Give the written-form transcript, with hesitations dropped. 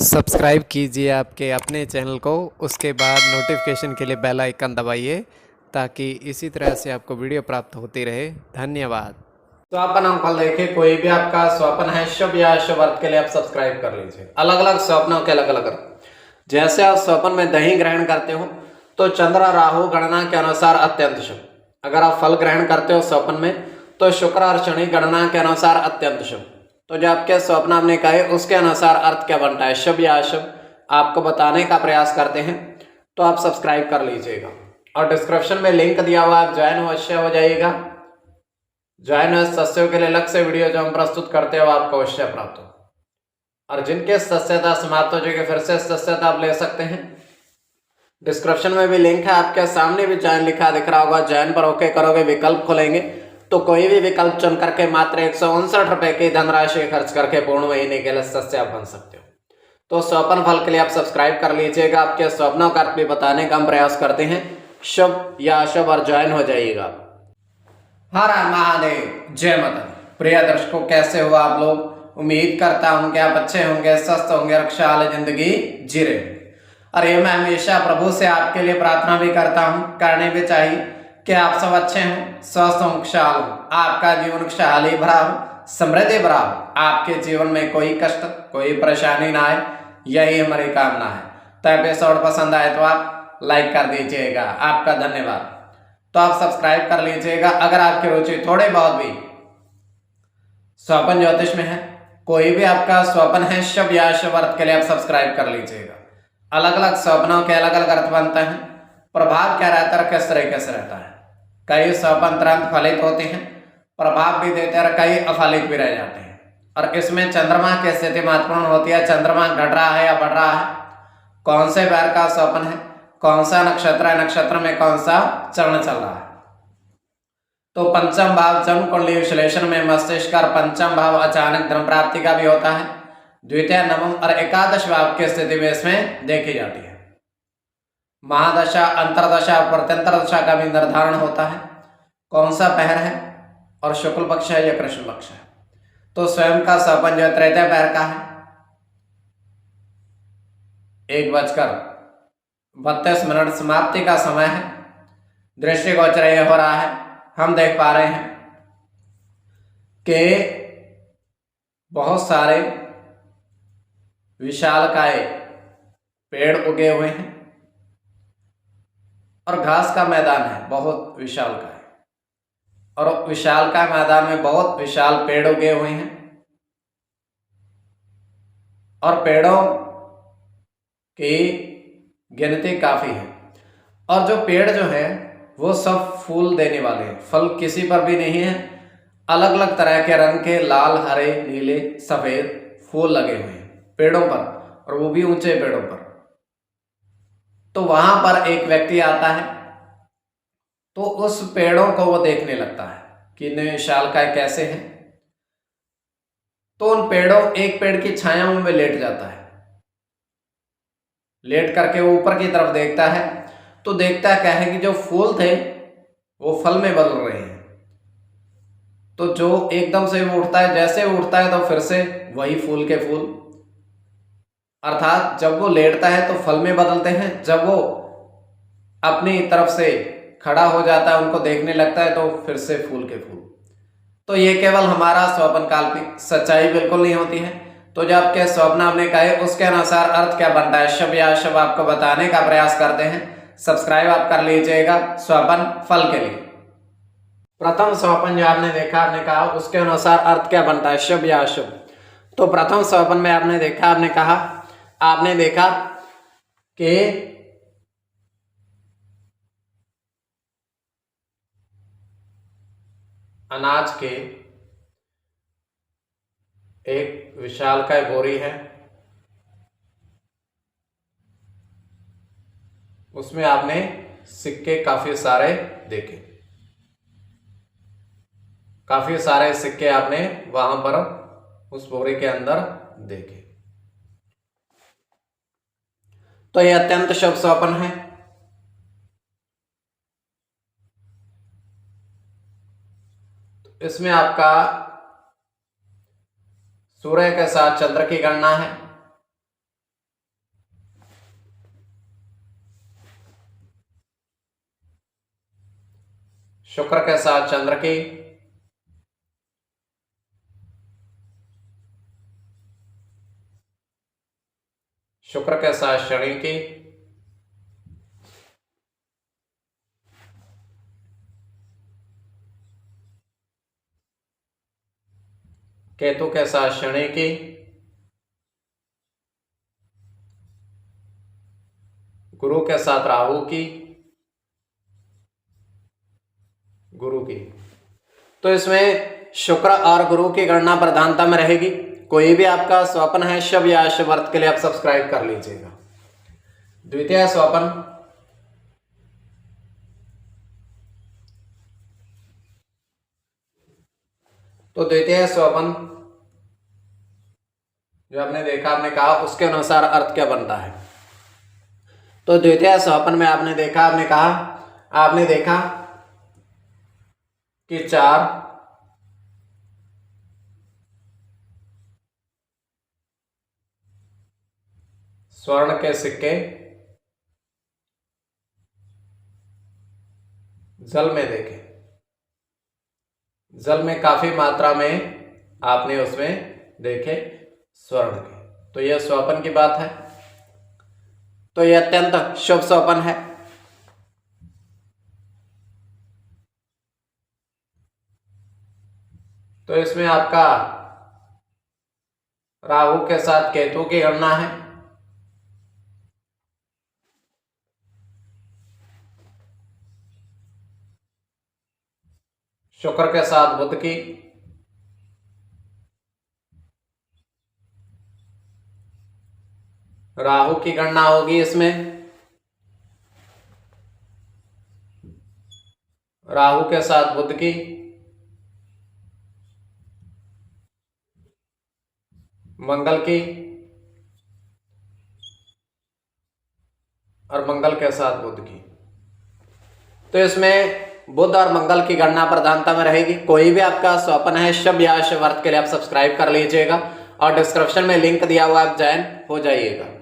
Subscribe कीजिए आपके अपने चैनल को, उसके बाद नोटिफिकेशन के लिए बेल आइकन दबाइए ताकि इसी तरह से आपको वीडियो प्राप्त होती रहे। धन्यवाद। स्वप्न अंकल देखिए, कोई भी आपका स्वप्न है शुभ या अशुभ अर्थ के लिए आप सब्सक्राइब कर लीजिए। अलग अलग स्वप्नों के अलग अलग अर्थ। जैसे आप स्वप्न में दही ग्रहण करते हो तो चंद्र राहु गणना के अनुसार अत्यंत शुभ। अगर आप फल ग्रहण करते हो स्वप्न में तो शुक्र और शनि गणना के अनुसार अत्यंत शुभ। तो जो आपके स्वप्न आपने कहे उसके अनुसार अर्थ क्या बनता है, शुभ या अशुभ, आपको बताने का प्रयास करते हैं। तो आप सब्सक्राइब कर लीजिएगा और डिस्क्रिप्शन में लिंक दिया हुआ, आप ज्वाइन अवश्य हो जाइएगा। ज्वाइन सदस्यों के लिए अलग से वीडियो जो हम प्रस्तुत करते हो आपको अवश्य प्राप्त हो। और जिनके सदस्यता समाप्त हो जाएगी फिर से सदस्यता आप ले सकते हैं। डिस्क्रिप्शन में भी लिंक है, आपके सामने भी ज्वाइन लिखा दिख रहा होगा। ज्वाइन पर ओके करोगे, विकल्प खोलेंगे तो कोई भी विकल्प चुन करके मात्र 159 रुपए की धनराशि खर्च करके पूर्ण महीने के लिए सदस्य आप बन सकते हो। तो स्वप्न फल के लिए आप सब्सक्राइब कर लीजिएगा। आपके स्वप्नों का अर्थ भी बताने का हम प्रयास करते हैं, शुभ या अशुभ, और ज्वाइन हो जाइएगा। हर हर महादेव, जय माता दी। प्रिय दर्शकों, कैसे हो आप लोग? उम्मीद करता हूं कि आप अच्छे होंगे, स्वस्थ होंगे, रक्षा वाली जिंदगी जी रहे होंगे। और ये मैं हमेशा प्रभु से आपके लिए प्रार्थना भी करता हूं, करनी भी चाहिए कि आप सब अच्छे हों, स्वस्थ हों, खुशहाल हों, आपका जीवन खुशहाली भरा हो, समृद्धि भरा हो, आपके जीवन में कोई कष्ट कोई परेशानी ना आए, यही हमारी कामना है। तो एपिसोड पसंद आए तो आप लाइक कर दीजिएगा, आपका धन्यवाद। तो आप सब्सक्राइब कर लीजिएगा। अगर आपकी रुचि थोड़ी बहुत भी स्वप्न ज्योतिष में है, कोई भी आपका स्वप्न है शुभ या अशुभ अर्थ के लिए आप सब्सक्राइब कर लीजिएगा। अलग अलग स्वप्नों के अलग अलग अर्थ बनते हैं, प्रभाव क्या रहता है, किस तरीके से रहता है। कई स्वप्न तुरंत फलित होते हैं, प्रभाव भी देते हैं, और कई अफलित भी रह जाते हैं। और इसमें चंद्रमा की स्थिति महत्वपूर्ण होती है। चंद्रमा घट रहा है या बढ़ रहा है, कौन से पैर का स्वप्न है, कौन सा नक्षत्र है, नक्षत्र में कौन सा चरण चल रहा है। तो पंचम भाव जन्म कुंडली विश्लेषण में मस्तिष्क और पंचम भाव अचानक धन प्राप्ति का भी होता है। द्वितीय, नवम और एकादश भाव की स्थिति में इसमें देखी जाती है। महादशा, अंतरदशा, प्रत्यंतर दशा का भी निर्धारण होता है, कौन सा पहर है और शुक्ल पक्ष है या कृष्ण पक्ष है। तो स्वयं का स्वप्न जो तृतीय पहर का है, 1:32 समाप्ति का समय है। दृष्टिगोचर यह हो रहा है, हम देख पा रहे हैं कि बहुत सारे विशालकाय पेड़ उगे हुए हैं और घास का मैदान है बहुत विशालकाय, और विशालकाय मैदान में बहुत विशाल पेड़ उगे हुए हैं। और पेड़ों की गिनती काफी है, और जो पेड़ जो है वो सब फूल देने वाले हैं, फल किसी पर भी नहीं है। अलग अलग तरह के रंग के लाल, हरे, नीले, सफेद फूल लगे हुए हैं पेड़ों पर, और वो भी ऊंचे पेड़ों पर। तो वहां पर एक व्यक्ति आता है तो उस पेड़ों को वो देखने लगता है कि इनमें विशालकाय कैसे हैं। तो उन पेड़ों, एक पेड़ की छाया में लेट जाता है। लेट करके वो ऊपर की तरफ देखता है तो देखता क्या है कि जो फूल थे वो फल में बदल रहे हैं। तो जो एकदम से वो उठता है, जैसे वो उठता है तो फिर से वही फूल के फूल, अर्थात जब वो लेटता है तो फल में बदलते हैं, जब वो अपनी तरफ से खड़ा हो जाता है उनको देखने लगता है तो फिर से फूल के फूल। तो ये केवल हमारा स्वप्न काल्पनिक, सच्चाई बिल्कुल नहीं होती है। तो जो आपके स्वप्न आपने कहे उसके अनुसार अर्थ क्या बनता है, शुभ या अशुभ, आपको बताने का प्रयास करते हैं। सब्सक्राइब आप कर लीजिएगा स्वप्न फल के लिए। प्रथम स्वप्न जो आपने देखा, आपने कहा उसके अनुसार अर्थ क्या बनता है, शुभ या अशुभ। तो प्रथम स्वप्न में आपने देखा, आपने कहा, आपने देखा कि अनाज के एक विशालकाय बोरी है, उसमें आपने सिक्के काफी सारे देखे, काफी सारे सिक्के आपने वहां पर उस बोरी के अंदर देखे। तो यह अत्यंत शुभ स्वप्न है। इसमें आपका सूर्य के साथ चंद्र की गणना है, शुक्र के साथ चंद्र की, शुक्र के साथ शनि की, केतु के साथ शनि की, गुरु के साथ राहु की, गुरु की। तो इसमें शुक्र और गुरु की गणना प्रधानता में रहेगी। कोई भी आपका स्वप्न है शुभ या अशुभ अर्थ के लिए आप सब्सक्राइब कर लीजिएगा। द्वितीय स्वप्न, तो द्वितीय स्वप्न जो आपने देखा, आपने कहा उसके अनुसार अर्थ क्या बनता है। तो द्वितीय स्वप्न में आपने देखा, आपने कहा, आपने देखा कि 4 स्वर्ण के सिक्के जल में देखे, जल में काफी मात्रा में आपने उसमें देखे स्वर्ण के। तो यह स्वप्न की बात है। तो यह अत्यंत शुभ स्वप्न है। तो इसमें आपका राहु के साथ केतु की गणना है, शुक्र के साथ बुध की, राहु की गणना होगी इसमें, राहु के साथ बुध की, मंगल की और मंगल के साथ बुध की। तो इसमें बुध और मंगल की गणना प्रधानता में रहेगी। कोई भी आपका स्वप्न है शुभ या अशुभ अर्थ के लिए आप सब्सक्राइब कर लीजिएगा और डिस्क्रिप्शन में लिंक दिया हुआ, आप ज्वाइन हो जाइएगा।